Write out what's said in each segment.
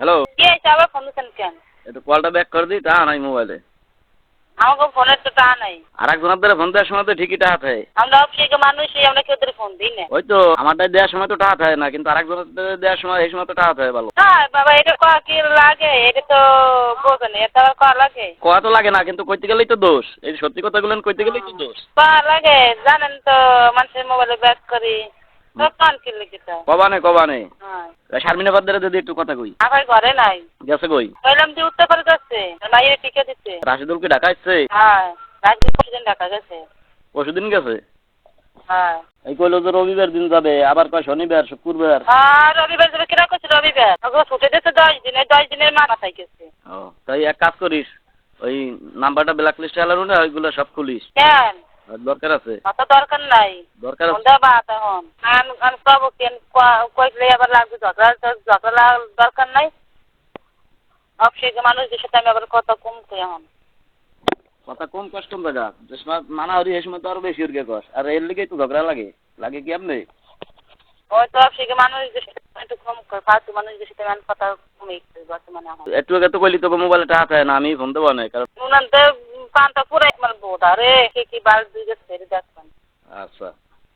Hello, কি হয়েছে আবার ফোন দিচ্ছেন কেন? একটু কলটা ব্যাক করে দিই, টাকা নাই মোবাইলে। আমাকে ফোনের তো টাকা নাই। আর একজনের দ্বারা ফোন দেওয়ার সময় তো ঠিকই টাকা থাকে। আমরা অফিসে মানুষই আমরা কেউ ধরে ফোন দিই না। ওই তো আমারটাই দেওয়ার সময় তো টাকা থাকে না, কিন্তু আরেকজনের দেওয়ার সময় এই সময় তো টাকা থাকে ভালো। হ্যাঁ বাবা, এটা কয়া কি লাগে? এটা তো বোঝেন, এটা আবার কয়া লাগে? কয়া তো লাগে না, কিন্তু কইতে গেলেই তো দোষ। এই সত্যি কথাগুলো কইতে গেলেই তো দোষ। কয়া লাগে জানেন তো, মানুষের মোবাইলে ব্যাক করি তো কান কি লিখে তো। কবানে হ্যাঁ, শারমিনা বাদ্দারে যদি একটু কথা কই। আমার ঘরে নাই। গেছে কই? কইলাম যে উঠতে পারে যাচ্ছে, বাইরে টিকে দিচ্ছে। রাশিদুল কি ঢাকা আসছে? হ্যাঁ, রাজনীতি প্রেসিডেন্ট ঢাকা গেছে। পরশুদিন গেছে। হ্যাঁ, এই কইলো যে রবিবার দিন যাবে, আবার কয় শনিবার শুক্রবার। হ্যাঁ রবিবার যাবে। কিরা করছে রবিবার? ওকে ছুটে দিচ্ছে 10 দিন, 10 দিনের মাথায় গেছে। ও তাই এক কাজ করিস, ওই নাম্বারটা ব্ল্যাক লিস্টে এলানো না, ওইগুলো সব খুলিস। কেন? আর দরকার আছে। অত দরকার নাই। দরকার আছে। সন্ধ্যা বাত এখন আমি কব কেন কইলে আবার লাগবে ঝগড়া দরকার নাই। অফিসে মানুষদের সাথে আমি আবার কত কম কই এখন। কথা কম কষ্ট জায়গা যে সময় মানা হরি এই সময় তো আরো বেশি উর্গে কস, আর এর লিগেই তো ঝগড়া লাগে। লাগে কি আপনি? ওই তো অফিসে মানুষদের সাথে একটু কম কই, ফালতু মানুষদের সাথে আমি কথা কমই কই বর্তমানে এখন। একটু আগে তো কইলি তোকে মোবাইলে টাকা থাকে না, আমি ফোন দেবো না কারণ। উনানতে কানটা পুরাই মানে বোধ আরে কি বাল দুই গেছে দেখবেন। আচ্ছা,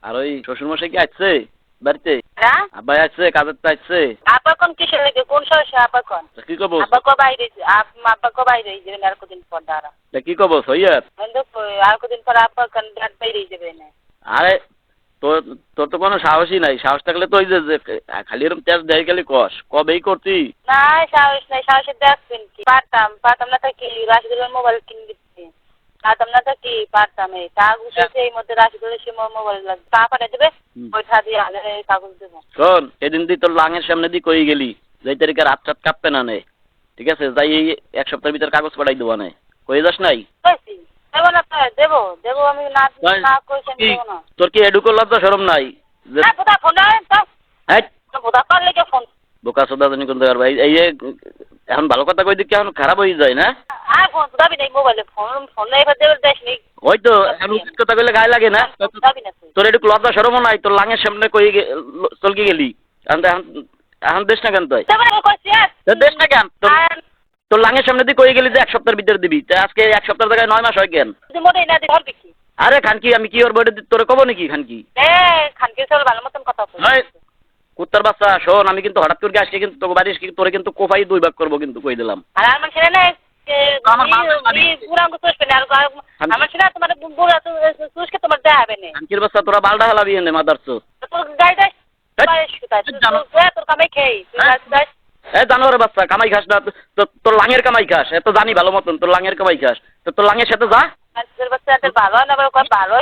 আর ওই শ্বশুরমশাই কি আসছে বাড়িতে? হ্যাঁ, আব্বাই আসছে, কাজের তো আসছে। আপা কোন কিসের লেগে? কোন সমস্যা আপা কোন? কি কব? আপা কো বাইরে আপা কো বাইরে যাবেন আর কদিন পর দাঁড়া। কি কব সৈয়দ? আর কদিন পর আপা কোন ডাট বাইরে যাবে না। আরে তোর তোর তো কোনো সাহসই নাই। সাহস থাকলে তো ওই যে খালি এরকম তেজ দেয় খালি কস কবেই করতি। না সাহস নাই, সাহসে দেখবেন কি? পারতাম না থাকি রাশিদুলের মোবাইল কিনে দিচ্ছি। পারতাম না থাকি পারতাম। এই কাগজ আছে এই মধ্যে রাশিদুলের সে মোবাইল লাগবে, তা পাঠিয়ে দেবে। ওইটা দিয়ে আগে কাগজ দেবো। শোন, সেদিন তুই তোর লাঙের সামনে দিয়ে কই গেলি যেই তারিখে রাত রাত কাঁপবে না নে, ঠিক আছে? যাই এই এক সপ্তাহের ভিতর কাগজ পাঠাই দেবো না, কয়ে যাস নাই? কইছি দেবো না তো, দেবো আমি না কইছি আমি দেবো না। তোর কি এডুকো লজ্জা শরম নাই? হ্যাঁ বোধা ফোন হ্যাঁ, বোধা পারলে কে ফোন। বোকা সোদা জানি কোন জায়গার ভাই। এই যে এখন ভালো কথা কই দিকে এখন খারাপ হয়ে যায় না? আর ফোন দাবি নেই মোবাইলে, ফোন এবার দেবে দেশ নেই। ওই তো এখন উচিত কথা কইলে গায়ে লাগে না? দাবি না তুই। তোর এটুকু লজ্জা শরমও নাই? তোর লাঙের সামনে কই চলকে গেলি? এখন এখন দেশ না কেন তুই? দেবো না কইছি দেশ না কেন? তোর লাঙের সামনে দিয়ে কই গেলি যে এক সপ্তাহের ভিতরে দিবি, তা আজকে এক সপ্তাহের জায়গায় 9 মাস হয় কেন? মোটেই না দিয়ে ধরবি কি? আরে খানকি, আমি কি ওর বইটা তোরে কব নাকি খানকি? খানকে চল ভালো মতন কথা বল। এই কুত্তার বাচ্চা শোন, আমি কিন্তু হঠাৎ করে আসছি কিন্তু তোকে বাড়ি তোরে কিন্তু কোপাই 2 ভাগ করবো কিন্তু কই দিলাম। আর আমার ছেলে না বুড়াঙ্গ চুষবে না, আর আমার ছেলে তোমার বুড়া চুষকে তোমার দেয়া হবে না। খানকির বাচ্চা তোরা বালডা হালাবি এনে মাদারচো। তোর গাড়ি দেয় তোর কামাই খেয়ে এই জানোয়ারের বাচ্চা, কামাই খাস না? তোর লাঙের কামাই খাস, এত জানি ভালো মতন তোর লাঙের কামাই খাস। তো তোর লাঙের সাথে যা। বাচ্চা ভালো না, ভালো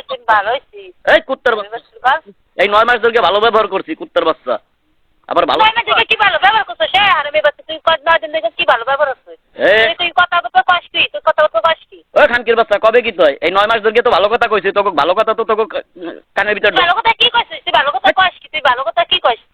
হয়েছি। এই কুত্তার বাচ্চা, এই 9 মাস ধরে ভালো ব্যবহার করছি কুত্তার বাচ্চা, আবার ভালো কি ভালো ব্যবহার করছো? সে আর আমি বাচ্চা তুই 9 দিন থেকে কি ভালো ব্যবহার করছিস? তুই কথা বলতে কষ্টি, তুই কথা বলতে কষ্টি। ওই খানকির বাচ্চা, কবে কি তুই এই 9 মাস ধরে তো ভালো কথা কইছি, তোকে ভালো কথা তো তোকে কানের ভিতর ভালো কথা কি কইছিস? তুই ভালো কথা কষ্টি, তুই ভালো কথা কি কইছিস?